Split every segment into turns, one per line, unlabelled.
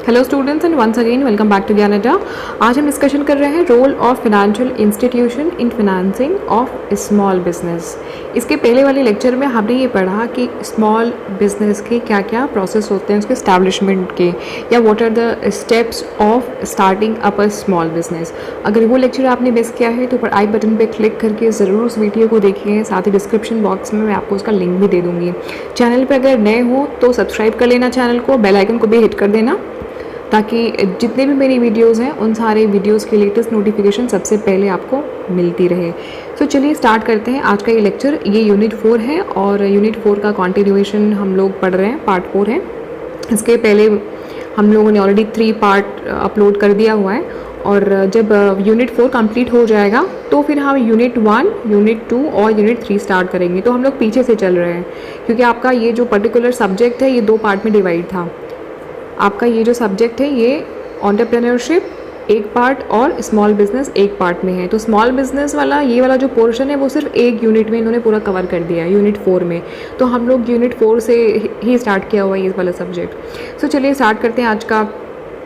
Hello students and once again welcome back to Gyan Adda. आज हम discussion कर रहे हैं role of financial institution in financing of small business. इसके पहले वाले लेक्चर में हमने ये पढ़ा कि स्मॉल बिजनेस के क्या क्या प्रोसेस होते हैं उसके इस्टेब्लिशमेंट के, या what are the steps of starting up a small business. अगर वो लेक्चर आपने मिस किया है तो ऊपर आई बटन पर क्लिक करके ज़रूर उस वीडियो को देखिए। साथ ही डिस्क्रिप्शन बॉक्स में मैं आपको उसका लिंक भी दे दूँगी। चैनल पर अगर नए हो तो सब्सक्राइब कर लेना चैनल को, बेल आइकन को भी हिट कर देना ताकि जितने भी मेरी वीडियोस हैं उन सारे वीडियोस की लेटेस्ट नोटिफिकेशन सबसे पहले आपको मिलती रहे। तो चलिए स्टार्ट करते हैं आज का ये लेक्चर। ये यूनिट 4 है और यूनिट 4 का कंटिन्यूएशन हम लोग पढ़ रहे हैं, पार्ट 4 है। इसके पहले हम लोगों ने ऑलरेडी 3 पार्ट अपलोड कर दिया हुआ है और जब यूनिट 4 कंप्लीट हो जाएगा तो फिर हम यूनिट 1, यूनिट 2 और यूनिट 3 स्टार्ट करेंगे। तो हम लोग पीछे से चल रहे हैं क्योंकि आपका ये जो पर्टिकुलर सब्जेक्ट है ये 2 पार्ट में डिवाइड था। आपका ये जो सब्जेक्ट है ये एंटरप्रेन्योरशिप एक पार्ट और स्मॉल बिजनेस एक पार्ट में है। तो स्मॉल बिजनेस वाला ये वाला जो पोर्शन है वो सिर्फ एक यूनिट में इन्होंने पूरा कवर कर दिया है, यूनिट 4 में। तो हम लोग यूनिट 4 से ही स्टार्ट किया हुआ है ये वाला सब्जेक्ट। तो चलिए स्टार्ट करते हैं आज का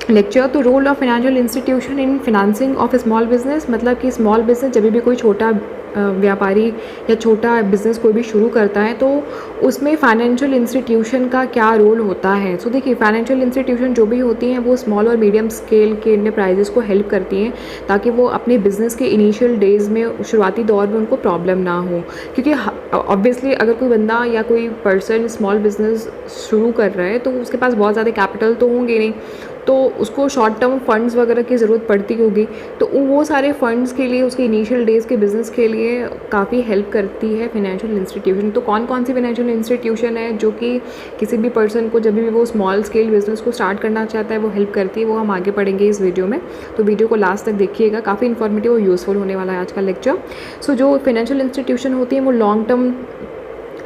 लेक्चर। तो role of financial institution in financing of small business, मतलब कि स्मॉल बिजनेस जब भी कोई छोटा व्यापारी या छोटा बिजनेस कोई भी शुरू करता है तो उसमें फाइनेंशियल इंस्टीट्यूशन का क्या रोल होता है। सो देखिए, फाइनेंशियल इंस्टीट्यूशन जो भी होती हैं वो स्मॉल और मीडियम स्केल के एंटरप्राइजेस को हेल्प करती हैं ताकि वो अपने बिजनेस के इनिशियल डेज़ में, शुरुआती दौर में उनको प्रॉब्लम ना हो। क्योंकि ऑब्वियसली अगर कोई बंदा या कोई पर्सन स्मॉल बिजनेस शुरू कर रहा है तो उसके पास बहुत ज़्यादा कैपिटल तो होंगे नहीं, तो उसको शॉर्ट टर्म फंड्स वगैरह की ज़रूरत पड़ती होगी। तो वो सारे फंड्स के लिए, उसके इनिशियल डेज़ के बिज़नेस के लिए काफ़ी हेल्प करती है फाइनेंशियल इंस्टीट्यूशन। तो कौन कौन सी फाइनेंशियल इंस्टीट्यूशन है जो कि किसी भी पर्सन को जब भी वो स्मॉल स्केल बिजनेस को स्टार्ट करना चाहता है वो हेल्प करती है, वो हम आगे पढ़ेंगे इस वीडियो में। तो वीडियो को लास्ट तक देखिएगा, काफ़ी इन्फॉर्मेटिव और यूज़फुल होने वाला है आज का लेक्चर। सो जो फाइनेंशियल इंस्टीट्यूशन होती है वो लॉन्ग टर्म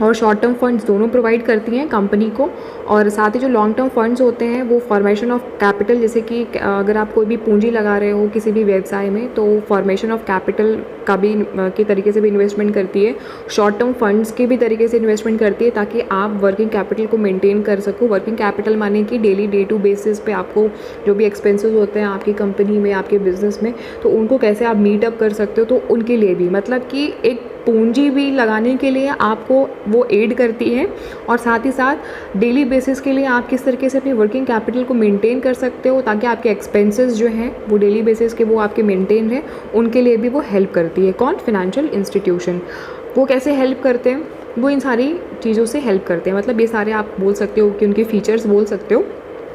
और शॉर्ट टर्म फंड्स दोनों प्रोवाइड करती हैं कंपनी को। और साथ ही जो लॉन्ग टर्म फंड्स होते हैं वो फॉर्मेशन ऑफ कैपिटल, जैसे कि अगर आप कोई भी पूंजी लगा रहे हो किसी भी व्यवसाय में तो फॉर्मेशन ऑफ कैपिटल का भी के तरीके से भी इन्वेस्टमेंट करती है। शॉर्ट टर्म फंड्स के भी तरीके से इन्वेस्टमेंट करती है ताकि आप वर्किंग कैपिटल को मेंटेन कर सको। वर्किंग कैपिटल माने कि डेली डे टू बेसिस पे आपको जो भी एक्सपेंसेस होते हैं आपकी कंपनी में, आपके बिजनेस में, तो उनको कैसे आप मीट अप कर सकते हो। तो उनके लिए भी, मतलब कि एक पूंजी भी लगाने के लिए आपको वो एड करती है और साथ ही साथ डेली बेसिस के लिए आप किस तरीके से अपनी वर्किंग कैपिटल को मेंटेन कर सकते हो ताकि आपके एक्सपेंसेस जो हैं वो डेली बेसिस के वो आपके मेंटेन है, उनके लिए भी वो हेल्प करती है। कौन? Financial institution. वो कैसे हेल्प करते हैं? वो इन सारी चीज़ों से हेल्प करते हैं। मतलब ये सारे आप बोल सकते हो कि उनके फीचर्स बोल सकते हो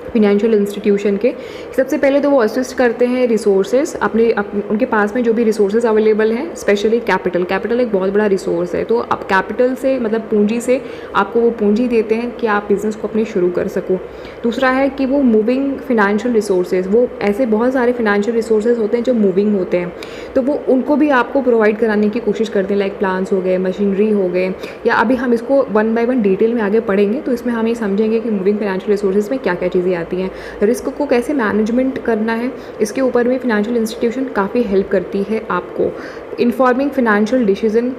फिनेंशियल इंस्टीट्यूशन के। सबसे पहले तो वो असिस्ट करते हैं रिसोर्सेज उनके पास में जो भी रिसोर्सेज अवेलेबल हैं, स्पेशली कैपिटल। कैपिटल एक बहुत बड़ा रिसोर्स है, तो अब कैपिटल से मतलब पूंजी से आपको वो पूंजी देते हैं कि आप बिज़नेस को अपने शुरू कर सको। दूसरा है कि वो मूविंग फिनेंशियल रिसोर्सेज, वो ऐसे बहुत सारे फिनेंशियल रिसोर्सेज होते हैं जो मूविंग होते हैं, तो वो उनको भी आपको प्रोवाइड कराने की कोशिश करते हैं। लाइक प्लान्स हो गए, मशीनरी हो गए, या अभी हम इसको 1 बाय 1 डिटेल में आगे पढ़ेंगे तो इसमें हम ये समझेंगे कि मूविंग फाइनेंशियल रिसोर्सेज में क्या क्या चीज़ें आती हैं। रिस्क को कैसे मैनेजमेंट करना है, इसके ऊपर भी फाइनेंशियल इंस्टीट्यूशन काफ़ी हेल्प करती है आपको। इन्फॉर्मिंग फाइनेंशियल डिसीजन,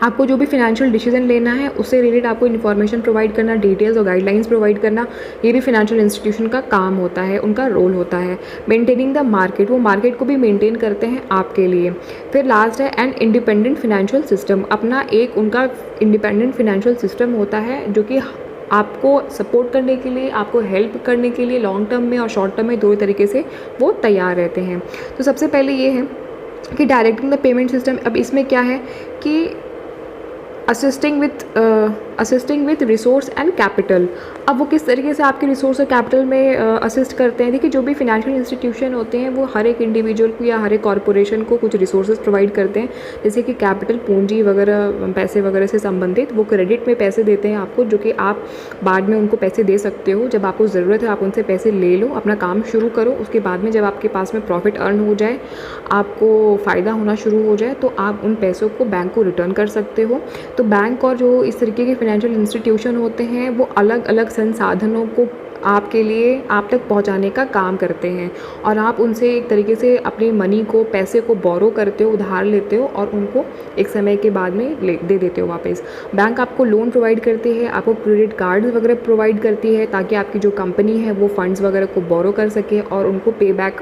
आपको जो भी फाइनेंशियल डिसीजन लेना है उससे रिलेटेड आपको इन्फॉर्मेशन प्रोवाइड करना, डिटेल्स और गाइडलाइंस प्रोवाइड करना, ये भी फाइनेंशियल इंस्टीट्यूशन का काम होता है, उनका रोल होता है। मेंटेनिंग द मार्केट, वो मार्केट को भी मेंटेन करते हैं आपके लिए। फिर लास्ट है एन इंडिपेंडेंट फाइनेंशियल सिस्टम, अपना एक उनका इंडिपेंडेंट फाइनेंशियल सिस्टम होता है जो कि आपको सपोर्ट करने के लिए, आपको हेल्प करने के लिए लॉन्ग टर्म में और शॉर्ट टर्म में 2 तरीके से वो तैयार रहते हैं। तो सबसे पहले ये है कि डायरेक्टिंग द पेमेंट सिस्टम। अब इसमें क्या है कि assisting with resource and capital. अब वो किस तरीके से आपके रिसोर्स और कैपिटल में असिस्ट करते हैं। देखिए, जो भी फाइनेंशियल इंस्टीट्यूशन होते हैं वो हर एक इंडिविजुअल को या हर एक कॉरपोरेशन को कुछ रिसोर्सेज प्रोवाइड करते हैं, जैसे कि कैपिटल, पूंजी वगैरह, पैसे वगैरह से संबंधित। वो क्रेडिट में पैसे देते हैं आपको, जो कि आप बाद में उनको पैसे दे सकते हो। जब आपको ज़रूरत है आप उनसे पैसे ले लो, अपना काम शुरू करो, उसके बाद में जब आपके पास में प्रॉफिट अर्न हो जाए, आपको फ़ायदा होना शुरू हो जाए, तो आप उन पैसों को बैंक को रिटर्न कर सकते हो। तो बैंक और जो इस तरीके के फाइनेंशियल इंस्टीट्यूशन होते हैं वो अलग अलग संसाधनों को आपके लिए आप तक पहुंचाने का काम करते हैं और आप उनसे एक तरीके से अपनी मनी को, पैसे को बोरो करते हो, उधार लेते हो और उनको एक समय के बाद में दे देते हो वापस। बैंक आपको लोन प्रोवाइड करती है, आपको क्रेडिट कार्ड्स वगैरह प्रोवाइड करती है ताकि आपकी जो कंपनी है वो फंड्स वगैरह को बोरो कर सके और उनको पे बैक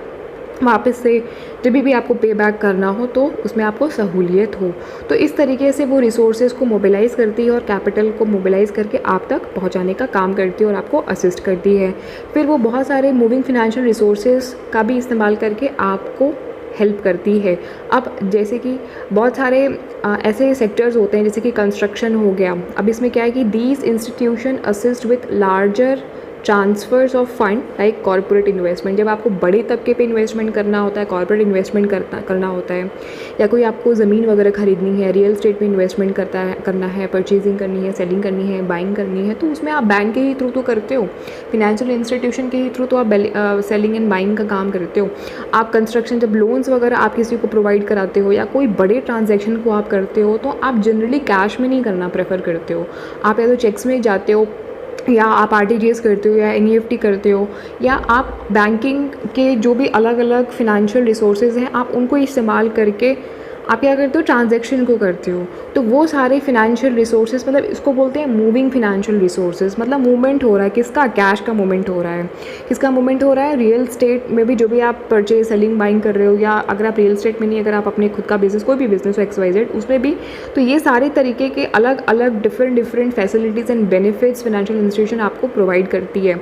वापस से जब भी आपको पे बैक करना हो तो उसमें आपको सहूलियत हो। तो इस तरीके से वो रिसोर्सेज को मोबिलाइज़ करती है और कैपिटल को मोबिलाइज़ करके आप तक पहुंचाने का काम करती है और आपको असिस्ट करती है। फिर वो बहुत सारे मूविंग फिनेंशियल रिसोर्सेज का भी इस्तेमाल करके आपको हेल्प करती है। अब जैसे कि बहुत सारे ऐसे सेक्टर्स होते हैं जैसे कि कंस्ट्रक्शन हो गया। अब इसमें क्या है कि these institution assist with larger transfers of fund like corporate investment. जब आपको बड़े तबके पे इन्वेस्टमेंट करना होता है, कॉर्पोरेट इन्वेस्टमेंट करना होता है, या कोई आपको ज़मीन वगैरह खरीदनी है, रियल एस्टेट में इन्वेस्टमेंट करना है, परचेजिंग करनी है, सेलिंग करनी है, बाइंग करनी है, तो उसमें आप बैंक के ही थ्रू तो करते हो, फिनेंशियल इंस्टीट्यूशन के ही थ्रू तो आप सेलिंग एंड बाइंग का काम करते हो। आप कंस्ट्रक्शन जब लोन्स वगैरह आप किसी को प्रोवाइड कराते हो या कोई बड़े ट्रांजेक्शन को आप करते हो तो आप जनरली कैश में नहीं करना प्रेफर करते हो। आप या तो चेक्स में जाते हो या आप आरटीजीएस करते हो या एनईएफटी करते हो या आप बैंकिंग के जो भी अलग अलग फिनेंशियल रिसोर्सेज हैं आप उनको इस्तेमाल करके आप क्या करते हो, ट्रांजैक्शन को करते हो। तो वो सारे फिनेंशियल रिसोर्सेज मतलब इसको बोलते हैं मूविंग फिनेंशियल रिसोर्सेज। मतलब मूवमेंट हो रहा है किसका, कैश का मूवमेंट हो रहा है। किसका मूवमेंट हो रहा है, रियल एस्टेट में भी जो भी आप परचेज सेलिंग बाइंग कर रहे हो, या अगर आप रियल एस्टेट में नहीं, अगर आप अपने खुद का बिजनेस, कोई भी बिजनेस हो XYZ, उसमें भी। तो ये सारे तरीके के अलग अलग different facilities and benefits financial institution आपको प्रोवाइड करती है।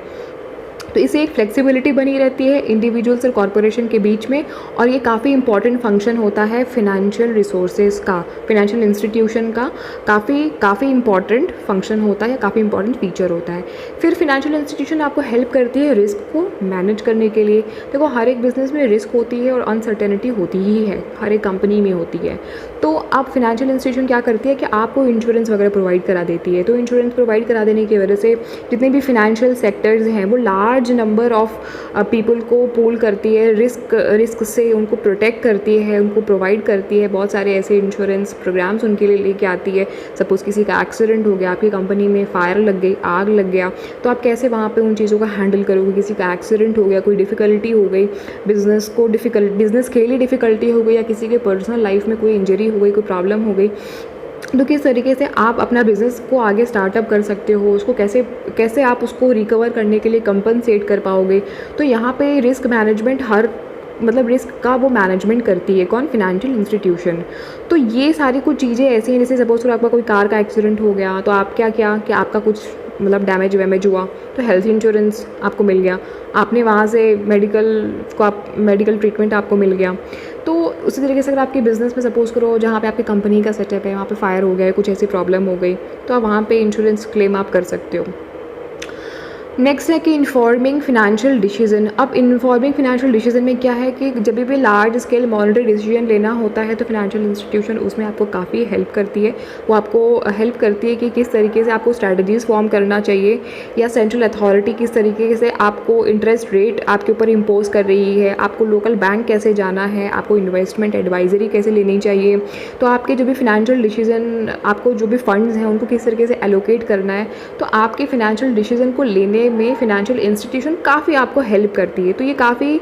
तो इससे एक फ्लेक्सिबिलिटी बनी रहती है इंडिविजुअल्स और कॉरपोरेशन के बीच में, और ये काफ़ी इंपॉर्टेंट फंक्शन होता है फिनेंशियल रिसोर्सेज का, फिनेंशियल इंस्टीट्यूशन का काफ़ी इंपॉर्टेंट फंक्शन होता है, काफ़ी इंपॉर्टेंट फीचर होता है। फिर फिनेंशियल इंस्टीट्यूशन आपको हेल्प करती है रिस्क को मैनेज करने के लिए। देखो हर एक बिजनेस में रिस्क होती है और अनसर्टेनिटी होती ही है, हर एक कंपनी में होती है। तो अब फिनेंशियल इंस्टीट्यूशन क्या करती है कि आपको इंश्योरेंस वगैरह प्रोवाइड करा देती है। तो इंश्योरेंस प्रोवाइड करा देने की वजह से जितने भी फिनेंशियल सेक्टर्स हैं वो लार्ज नंबर ऑफ पीपल को पूल करती है, रिस्क से उनको प्रोटेक्ट करती है, उनको प्रोवाइड करती है। बहुत सारे ऐसे इंश्योरेंस प्रोग्राम्स उनके लिए लेके आती है। सपोज़ किसी का एक्सीडेंट हो गया, आपकी कंपनी में फायर लग गई, आग लग गया, तो आप कैसे वहाँ पे उन चीज़ों का हैंडल करोगे। किसी का एक्सीडेंट हो गया, कोई डिफ़िकल्टी हो गई, बिजनेस के लिए डिफ़िकल्टी हो गई, या किसी के पर्सनल लाइफ में कोई इंजरी हो गई, कोई प्रॉब्लम हो गई, तो किस तरीके से आप अपना बिज़नेस को आगे स्टार्टअप कर सकते हो, उसको कैसे आप उसको रिकवर करने के लिए कंपनसेट कर पाओगे। तो यहाँ पे रिस्क मैनेजमेंट रिस्क का वो मैनेजमेंट करती है कौन, फिनेंशियल इंस्टीट्यूशन। तो ये सारी कुछ चीज़ें ऐसी हैं, जैसे सपोज आपका कोई कार का एक्सीडेंट हो गया तो आप क्या किया कि आपका कुछ डैमेज वैमेज हुआ तो हेल्थ इंश्योरेंस आपको मिल गया, आपने वहाँ से मेडिकल ट्रीटमेंट आपको मिल गया। तो उसी तरीके से अगर आपके बिज़नेस में सपोज़ करो जहाँ पे आपकी कंपनी का सेटअप है, वहाँ पे फायर हो गया है, कुछ ऐसी प्रॉब्लम हो गई, तो आप वहाँ पे इंश्योरेंस क्लेम आप कर सकते हो। नेक्स्ट है कि इन्फॉर्मिंग फिनेंशियल डिसीजन। अब इन्फॉर्मिंग फिनेंशियल डिसीजन में क्या है कि जब भी लार्ज स्केल मॉनेटरी डिसीजन लेना होता है तो फिनेंशियल इंस्टीट्यूशन उसमें आपको काफ़ी हेल्प करती है। वो आपको हेल्प करती है कि किस तरीके से आपको स्ट्रैटेजीज़ फॉर्म करना चाहिए, या सेंट्रल अथॉरिटी किस तरीके से आपको इंटरेस्ट रेट आपके ऊपर इम्पोज कर रही है, आपको लोकल बैंक कैसे जाना है, आपको इन्वेस्टमेंट एडवाइजरी कैसे लेनी चाहिए। तो आपके जो भी फिनेंशियल डिसीजन, आपको जो भी फंड्स हैं उनको किस तरीके से एलोकेट करना है, तो आपके फिनेंशियल डिसीजन को लेने में फिनेंशियल इंस्टीट्यूशन काफ़ी आपको हेल्प करती है। तो ये काफ़ी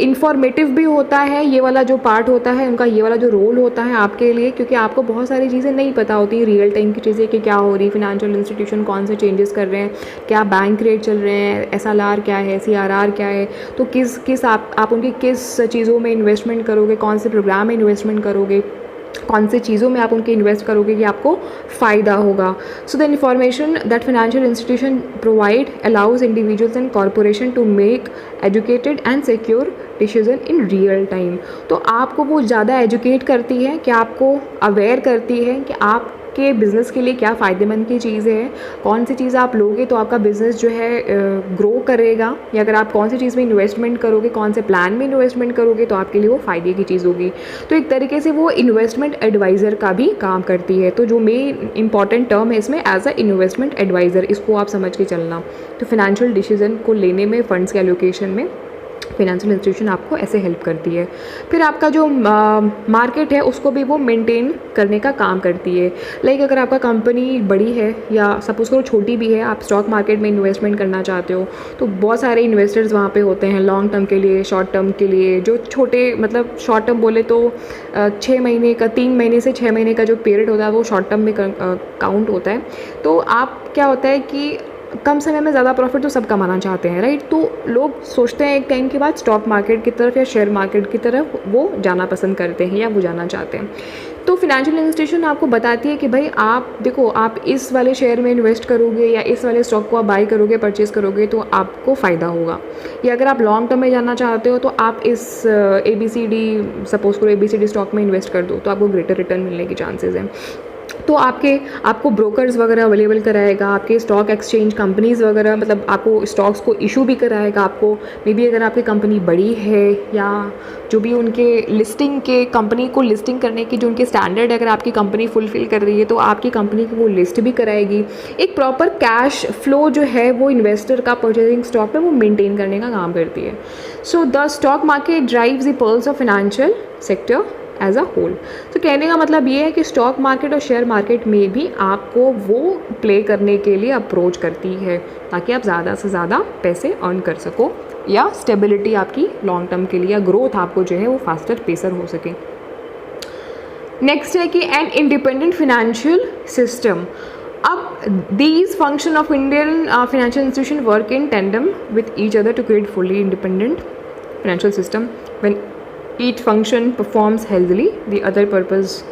इंफॉर्मेटिव भी होता है, ये वाला जो पार्ट होता है उनका, ये वाला जो रोल होता है आपके लिए, क्योंकि आपको बहुत सारी चीज़ें नहीं पता होती रियल टाइम की चीज़ें कि क्या हो रही, फिनेंशियल इंस्टीट्यूशन कौन से चेंजेस कर रहे हैं, क्या बैंक रेट चल रहे हैं, SLR क्या है, CRR क्या है, तो किस आप उनकी किस चीज़ों में इन्वेस्टमेंट करोगे, कौन से प्रोग्राम में इन्वेस्टमेंट करोगे, कौन से चीज़ों में आप उनके इन्वेस्ट करोगे कि आपको फ़ायदा होगा। So the information that financial institution provide allows individuals and corporation to make educated and secure decision in real time. तो आपको वो ज़्यादा एजुकेट करती है, कि आपको अवेयर करती है कि आप के बिज़नेस के लिए क्या फ़ायदेमंद की चीज़ें हैं, कौन सी चीज़ आप लोगे तो आपका बिज़नेस जो है ग्रो करेगा, या अगर आप कौन सी चीज़ में इन्वेस्टमेंट करोगे, कौन से प्लान में इन्वेस्टमेंट करोगे तो आपके लिए वो फ़ायदे की चीज़ होगी। तो एक तरीके से वो इन्वेस्टमेंट एडवाइज़र का भी काम करती है। तो जो मेन इंपॉर्टेंट टर्म है इसमें एज अ इन्वेस्टमेंट एडवाइज़र, इसको आप समझ के चलना। तो फिनेंशियल डिसीजन को लेने में, फंड्स के एलोकेशन में फिनेंशियल इंस्टीट्यूशन आपको ऐसे हेल्प करती है। फिर आपका जो मार्केट है उसको भी वो मेंटेन करने का काम करती है। लाइक अगर आपका कंपनी बड़ी है या सपोज़ करो छोटी भी है, आप स्टॉक मार्केट में इन्वेस्टमेंट करना चाहते हो तो बहुत सारे इन्वेस्टर्स वहाँ पे होते हैं, लॉन्ग टर्म के लिए, शॉर्ट टर्म के लिए। जो छोटे मतलब शॉर्ट टर्म बोले तो 6 महीने का, 3 महीने से 6 महीने का जो पीरियड होता है वो शॉर्ट टर्म में काउंट होता है। तो आप क्या होता है कि कम समय में ज़्यादा प्रॉफिट तो सब कमाना चाहते हैं, राइट। तो लोग सोचते हैं एक टाइम के बाद स्टॉक मार्केट की तरफ या शेयर मार्केट की तरफ वो जाना पसंद करते हैं या वो जाना चाहते हैं। तो फिनेंशियल इंस्टीट्यूशन आपको बताती है कि भाई आप देखो, आप इस वाले शेयर में इन्वेस्ट करोगे या इस वाले स्टॉक को आप बाई करोगे, परचेज़ करोगे तो आपको फ़ायदा होगा। या अगर आप लॉन्ग टर्म में जाना चाहते हो तो आप इस ABCD सपोज़ करो ABCD स्टॉक में इन्वेस्ट कर दो तो आपको ग्रेटर रिटर्न मिलने की चांसेस हैं। तो आपको ब्रोकर्स वगैरह अवेलेबल कराएगा, आपके स्टॉक एक्सचेंज कंपनीज़ वगैरह, मतलब आपको स्टॉक्स को इशू भी कराएगा। आपको मे बी अगर आपकी कंपनी बड़ी है या जो भी उनके लिस्टिंग के, कंपनी को लिस्टिंग करने की जो उनके स्टैंडर्ड है, अगर आपकी कंपनी फुलफ़िल कर रही है तो आपकी कंपनी को वो लिस्ट भी कराएगी। एक प्रॉपर कैश फ्लो जो है वो इन्वेस्टर का परचेजिंग स्टॉक में वो मेंटेन करने का काम करती है। So the stock market drives the pulse of financial sector as a whole. तो कहने का मतलब ये है कि स्टॉक मार्केट और शेयर मार्केट में भी आपको वो प्ले करने के लिए अप्रोच करती है ताकि आप ज़्यादा से ज़्यादा पैसे अर्न कर सको या स्टेबिलिटी आपकी लॉन्ग टर्म के लिए या ग्रोथ आपको जो है वो फास्टर पेसर हो सके। नेक्स्ट है कि एन इंडिपेंडेंट फिनेंशियल सिस्टम। अब these function of Indian financial institution work in tandem with each other to create fully independent financial system. When each function performs healthily, the other purpose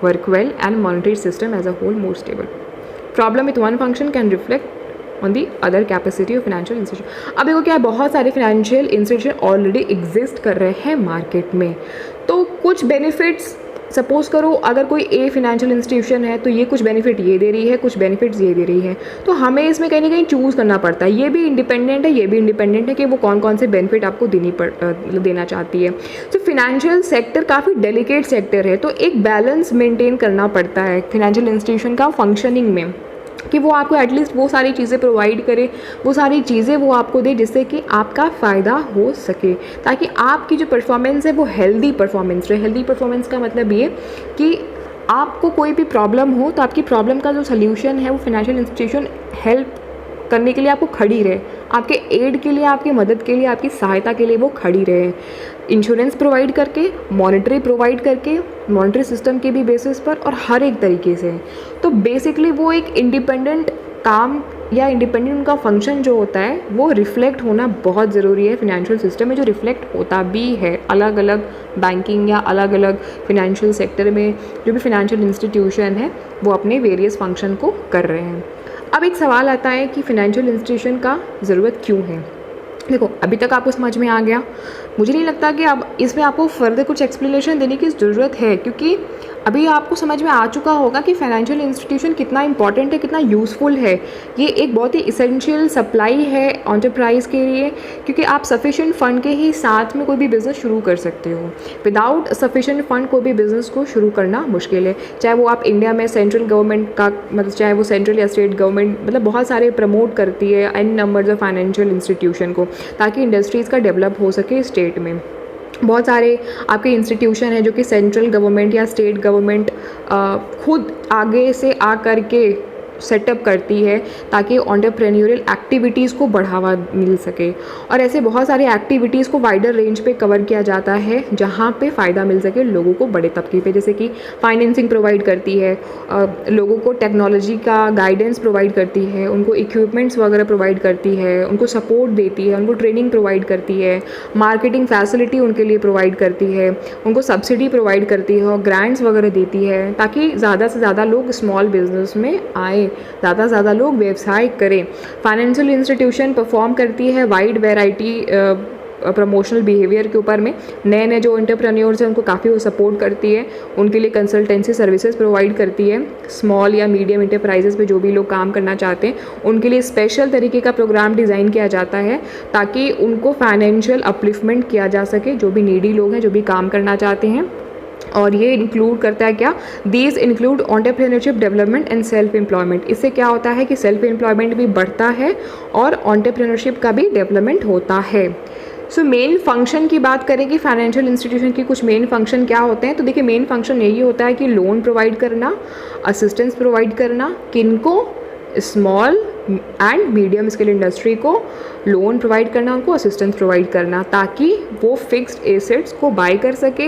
work well and monetary system as a whole more stable. Problem with one function can reflect on the other capacity of financial institution. अब देखो क्या है, बहुत सारे financial institution already exist कर रहे हैं market में। तो कुछ बेनिफिट्स, सपोज़ करो अगर कोई ए फिनेंशियल इंस्टीट्यूशन है तो ये कुछ बेनिफिट ये दे रही है, कुछ बेनिफिट्स ये दे रही है, तो हमें इसमें कहीं ना कहीं चूज़ करना पड़ता है। ये भी इंडिपेंडेंट है, ये भी इंडिपेंडेंट है कि वो कौन कौन से बेनिफिट आपको देना चाहती है। तो फिनेंशियल सेक्टर काफ़ी डेलिकेट सेक्टर है, तो एक बैलेंस मेंटेन करना पड़ता है फिनेंशियल इंस्टीट्यूशन का फंक्शनिंग में कि वो आपको एटलीस्ट वो सारी चीज़ें प्रोवाइड करे, वो सारी चीज़ें वो आपको दे जिससे कि आपका फ़ायदा हो सके, ताकि आपकी जो परफॉर्मेंस है वो हेल्दी परफॉर्मेंस रहे। हेल्दी परफॉर्मेंस का मतलब ये कि आपको कोई भी प्रॉब्लम हो तो आपकी प्रॉब्लम का जो सल्यूशन है वो फिनेंशियल इंस्टीट्यूशन हेल्प करने के लिए आपको खड़ी रहे, आपके एड के लिए, आपकी मदद के लिए, आपकी सहायता के लिए वो खड़ी रहे। इंश्योरेंस प्रोवाइड करके, मॉनिटरी प्रोवाइड करके, मॉनिटरी सिस्टम के भी बेसिस पर और हर एक तरीके से। तो बेसिकली वो एक इंडिपेंडेंट काम या इंडिपेंडेंट उनका फंक्शन जो होता है वो रिफ्लेक्ट होना बहुत ज़रूरी है फिनेंशियल सिस्टम में, जो रिफ्लेक्ट होता भी है अलग अलग बैंकिंग या अलग अलग फिनेंशियल सेक्टर में जो भी फिनेंशियल इंस्टीट्यूशन है वो अपने वेरियस फंक्शन को कर रहे हैं। अब एक सवाल आता है कि फिनेंशियल इंस्टीट्यूशन का ज़रूरत क्यों है। देखो अभी तक आपको समझ में आ गया, मुझे नहीं लगता कि अब इसमें आपको फर्दर कुछ एक्सप्लेनेशन देने की ज़रूरत है, क्योंकि अभी आपको समझ में आ चुका होगा कि फाइनेंशियल इंस्टीट्यूशन कितना इंपॉर्टेंट है, कितना यूज़फुल है। ये एक बहुत ही इसेंशियल सप्लाई है एंटरप्राइज़ के लिए, क्योंकि आप सफिशिएंट फ़ंड के ही साथ में कोई भी बिज़नेस शुरू कर सकते हो। विदाउट सफिशिएंट फ़ंड कोई भी बिज़नेस को शुरू करना मुश्किल है, चाहे वो आप इंडिया में सेंट्रल गवर्नमेंट का मतलब चाहे वो सेंट्रल या स्टेट गवर्नमेंट मतलब बहुत सारे प्रमोट करती है an numbers of financial institution को, ताकि इंडस्ट्रीज़ का डेवलप हो सके स्टेट में। बहुत सारे आपके इंस्टीट्यूशन हैं जो कि सेंट्रल गवर्नमेंट या स्टेट गवर्नमेंट खुद आगे से आ कर के सेटअप करती है ताकि एंटरप्रेन्योरियल एक्टिविटीज़ को बढ़ावा मिल सके। और ऐसे बहुत सारी एक्टिविटीज़ को वाइडर रेंज पे कवर किया जाता है जहाँ पे फ़ायदा मिल सके लोगों को बड़े तबके पे, जैसे कि फाइनेंसिंग प्रोवाइड करती है, लोगों को टेक्नोलॉजी का गाइडेंस प्रोवाइड करती है, उनको इक्विपमेंट्स वगैरह प्रोवाइड करती है, उनको सपोर्ट देती है, उनको ट्रेनिंग प्रोवाइड करती है, मार्केटिंग फैसिलिटी उनके लिए प्रोवाइड करती है, उनको सब्सिडी प्रोवाइड करती है और ग्रांट्स वगैरह देती है, ताकि ज़्यादा से ज़्यादा लोग स्मॉल बिजनेस में आए, ज़्यादा से ज़्यादा लोग व्यवसाय करें। फाइनेंशियल इंस्टीट्यूशन परफॉर्म करती है वाइड वैरायटी प्रमोशनल बिहेवियर के ऊपर में। नए नए जो एंटरप्रेन्योर्स हैं उनको काफ़ी वो सपोर्ट करती है, उनके लिए कंसल्टेंसी सर्विसेज प्रोवाइड करती है। स्मॉल या मीडियम इंटरप्राइजेस पे जो भी लोग काम करना चाहते हैं उनके लिए स्पेशल तरीके का प्रोग्राम डिज़ाइन किया जाता है ताकि उनको फाइनेंशियल अपलिफ्टमेंट किया जा सके, जो भी नीडी लोग हैं जो भी काम करना चाहते हैं। और ये इंक्लूड करता है क्या, these include entrepreneurship development and self employment. इससे क्या होता है कि सेल्फ एम्प्लॉयमेंट भी बढ़ता है और एंटरप्रेन्योरशिप का भी डेवलपमेंट होता है। सो मेन फंक्शन की बात करें कि फाइनेंशियल इंस्टीट्यूशन की कुछ मेन फंक्शन क्या होते हैं, तो देखिए मेन फंक्शन यही होता है कि लोन प्रोवाइड करना, असिस्टेंस प्रोवाइड करना, किनको, small and medium scale industry को लोन प्रोवाइड करना, उनको असिस्टेंस प्रोवाइड करना, ताकि वो फिक्स्ड एसेट्स को बाय कर सके,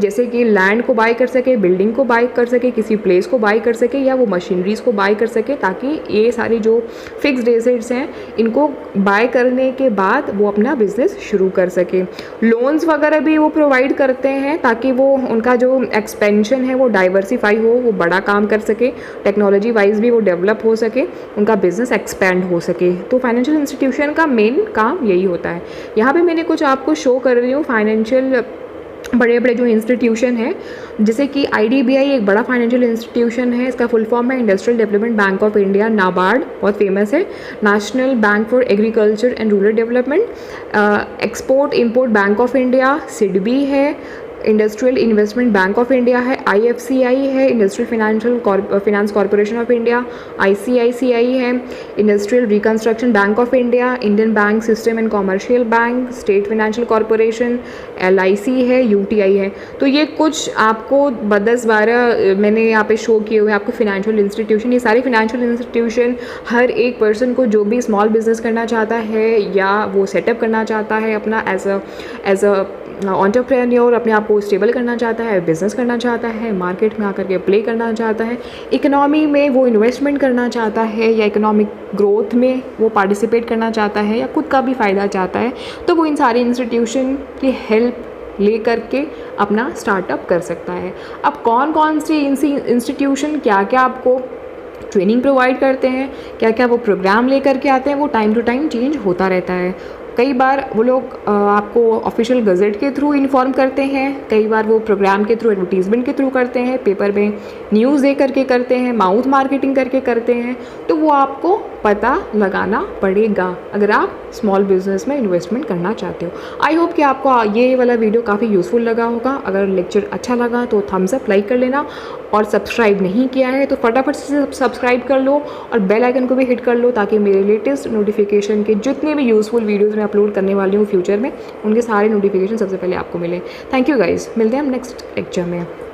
जैसे कि लैंड को बाय कर सके, बिल्डिंग को बाय कर सके, किसी प्लेस को बाय कर सके, या वो मशीनरीज को बाय कर सके, ताकि ये सारी जो फिक्स्ड एसेट्स हैं इनको बाय करने के बाद वो अपना बिजनेस शुरू कर सके। लोन्स वगैरह भी वो प्रोवाइड करते हैं ताकि वो उनका जो एक्सपेंशन है वो डाइवर्सिफाई हो, वो बड़ा काम कर सके, टेक्नोलॉजी वाइज भी वो डेवलप हो सके, उनका बिजनेस एक्सपेंड हो सके। तो फाइनेंशियल इंस्टीट्यूशन का मेन काम यही होता है। यहाँ पे मैंने कुछ आपको शो कर रही हूँ फाइनेंशियल बड़े बड़े जो इंस्टीट्यूशन है, जैसे कि IDBI एक बड़ा फाइनेंशियल इंस्टीट्यूशन है, इसका फुल फॉर्म है industrial development bank of India, NABARD बहुत फेमस है, national bank for agriculture and rural development, export import bank of India, SIDBI है, industrial investment bank of India है, IFCI है, industrial finance corporation of India, ICICI है, industrial reconstruction bank of India, Indian bank system and commercial bank, state financial corporation, LIC है, UTI है। तो ये कुछ आपको 10-12 मैंने यहाँ पे शो किए हुए आपको फाइनेंशियल इंस्टीट्यूशन। ये सारे फाइनेंशियल इंस्टीट्यूशन हर एक पर्सन को जो भी स्मॉल बिजनेस करना चाहता है या वो सेटअप करना चाहता है अपना एज अ एंटरप्रेन्योर, अपने आप को स्टेबल करना चाहता है, बिजनेस करना चाहता है, मार्केट में आकर के प्ले करना चाहता है, इकोनॉमी में वो इन्वेस्टमेंट करना चाहता है, या इकोनॉमिक ग्रोथ में वो पार्टिसिपेट करना चाहता है, या खुद का भी फ़ायदा चाहता है, तो वो इन सारे इंस्टीट्यूशन की हेल्प ले करके अपना स्टार्टअप कर सकता है। अब कौन कौन से इंस्टीट्यूशन क्या क्या आपको ट्रेनिंग प्रोवाइड करते हैं, क्या क्या वो प्रोग्राम ले करके आते हैं, वो टाइम टू टाइम चेंज होता रहता है। कई बार वो लोग आपको ऑफिशियल गज़ट के थ्रू इन्फॉर्म करते हैं, कई बार वो प्रोग्राम के थ्रू, एडवर्टीजमेंट के थ्रू करते हैं, पेपर में न्यूज़ दे करके करते हैं, माउथ मार्केटिंग करके करते हैं। तो वो आपको पता लगाना पड़ेगा अगर आप स्मॉल बिजनेस में इन्वेस्टमेंट करना चाहते हो। आई होप कि आपको ये वाला वीडियो काफ़ी यूज़फुल लगा होगा। अगर लेक्चर अच्छा लगा तो थम्स अप, लाइक कर लेना, और सब्सक्राइब नहीं किया है तो फटाफट से सब्सक्राइब कर लो और बेल आइकन को भी हिट कर लो, ताकि मेरे लेटेस्ट नोटिफिकेशन के जितने भी यूज़फुल वीडियोज़ मैं अपलोड करने वाली हूँ फ्यूचर में, उनके सारे नोटिफिकेशन सबसे पहले आपको मिले। थैंक यू गाइज़, मिलते हैं हम नेक्स्ट लेक्चर में।